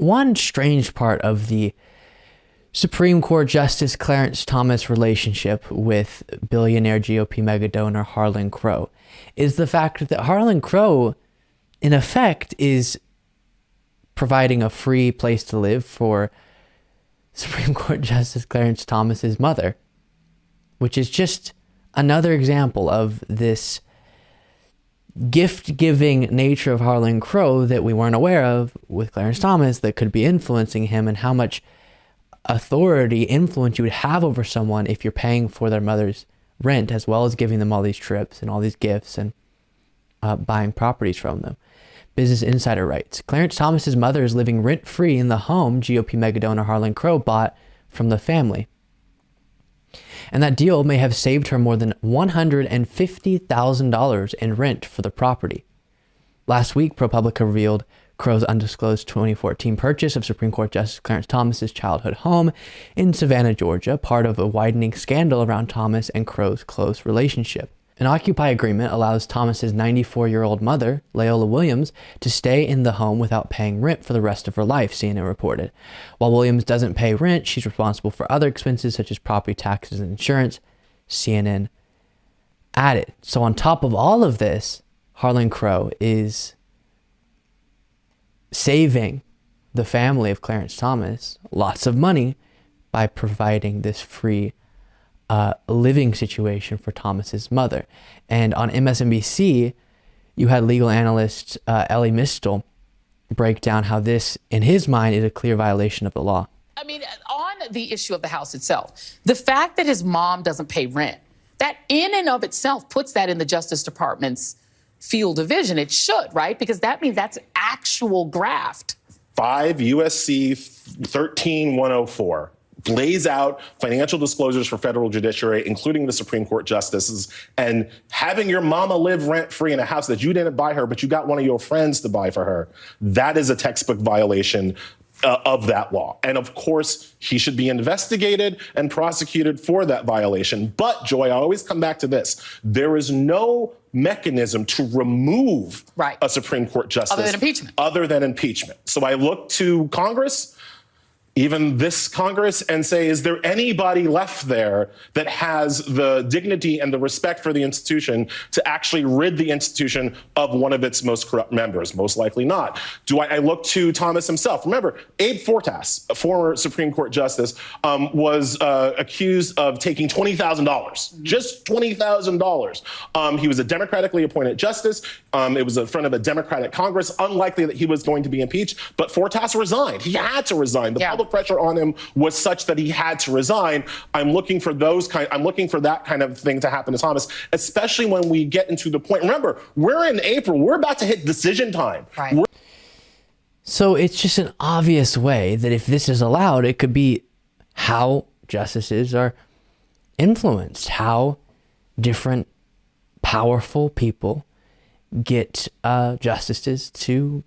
one strange part of the Supreme Court Justice Clarence Thomas relationship with billionaire GOP megadonor Harlan Crow is the fact that Harlan Crow, in effect, is providing a free place to live for Supreme Court Justice Clarence Thomas's mother, which is just another example of this gift-giving nature of Harlan Crow that we weren't aware of with Clarence Thomas that could be influencing him, and how much authority, influence you would have over someone if you're paying for their mother's rent, as well as giving them all these trips and all these gifts and buying properties from them. Business Insider writes, Clarence Thomas's mother is living rent-free in the home GOP megadonor Harlan Crow bought from the family. And that deal may have saved her more than $150,000 in rent for the property. Last week, ProPublica revealed Crow's undisclosed 2014 purchase of Supreme Court Justice Clarence Thomas's childhood home in Savannah, Georgia, part of a widening scandal around Thomas and Crow's close relationship. An Occupy agreement allows Thomas's 94-year-old mother, Leola Williams, to stay in the home without paying rent for the rest of her life, CNN reported. While Williams doesn't pay rent, she's responsible for other expenses such as property taxes and insurance, CNN added. So on top of all of this, Harlan Crow is saving the family of Clarence Thomas lots of money by providing this free living situation for Thomas's mother. And on MSNBC, you had legal analyst Ellie Mistel break down how this, in his mind, is a clear violation of the law. I mean, on the issue of the house itself, the fact that his mom doesn't pay rent, that in and of itself puts that in the Justice Department's field of vision. It should, right? Because that means that's actual graft. 5 U.S.C. 13104 lays out financial disclosures for federal judiciary, including the Supreme Court justices, and having your mama live rent-free in a house that you didn't buy her, but you got one of your friends to buy for her, that is a textbook violation of that law. And of course, he should be investigated and prosecuted for that violation. But, Joy, I always come back to this. There is no mechanism to remove a Supreme Court justice other than impeachment. So I look to Congress, even this Congress, and say, is there anybody left there that has the dignity and the respect for the institution to actually rid the institution of one of its most corrupt members? Most likely not. Do I look to Thomas himself? Remember, Abe Fortas, a former Supreme Court justice, was accused of taking $20,000, just $20,000. He was a democratically appointed justice. It was in front of a Democratic Congress. Unlikely that he was going to be impeached, but Fortas resigned. He had to resign. The public pressure on him was such that he had to resign. I'm looking for that kind of thing to happen to Thomas, especially when we get into the point. Remember, we're in April. We're about to hit decision time. Right. So it's just an obvious way that if this is allowed, it could be how justices are influenced, how different powerful people get justices to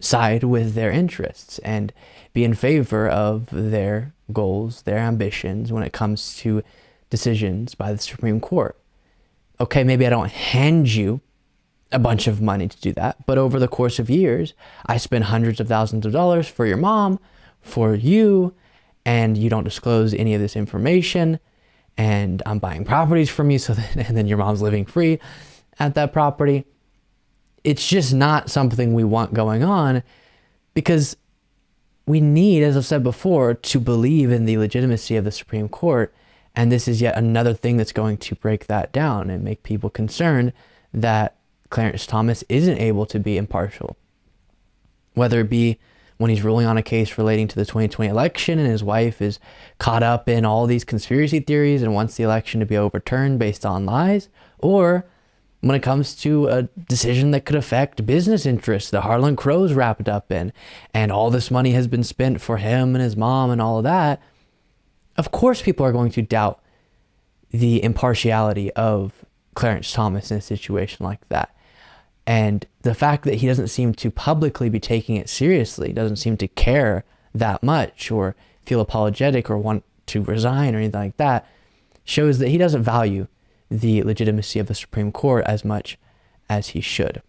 side with their interests and be in favor of their goals, their ambitions when it comes to decisions by the Supreme Court. Okay, maybe I don't hand you a bunch of money to do that, but over the course of years, I spend hundreds of thousands of dollars for your mom, for you, and you don't disclose any of this information, and I'm buying properties from you, and then your mom's living free at that property. It's just not something we want going on, because we need, as I've said before, to believe in the legitimacy of the Supreme Court. And this is yet another thing that's going to break that down and make people concerned that Clarence Thomas isn't able to be impartial. Whether it be when he's ruling on a case relating to the 2020 election and his wife is caught up in all these conspiracy theories and wants the election to be overturned based on lies, or when it comes to a decision that could affect business interests that Harlan Crow's wrapped up in, and all this money has been spent for him and his mom and all of that, of course people are going to doubt the impartiality of Clarence Thomas in a situation like that. And the fact that he doesn't seem to publicly be taking it seriously, doesn't seem to care that much or feel apologetic or want to resign or anything like that, shows that he doesn't value the legitimacy of the Supreme Court as much as he should.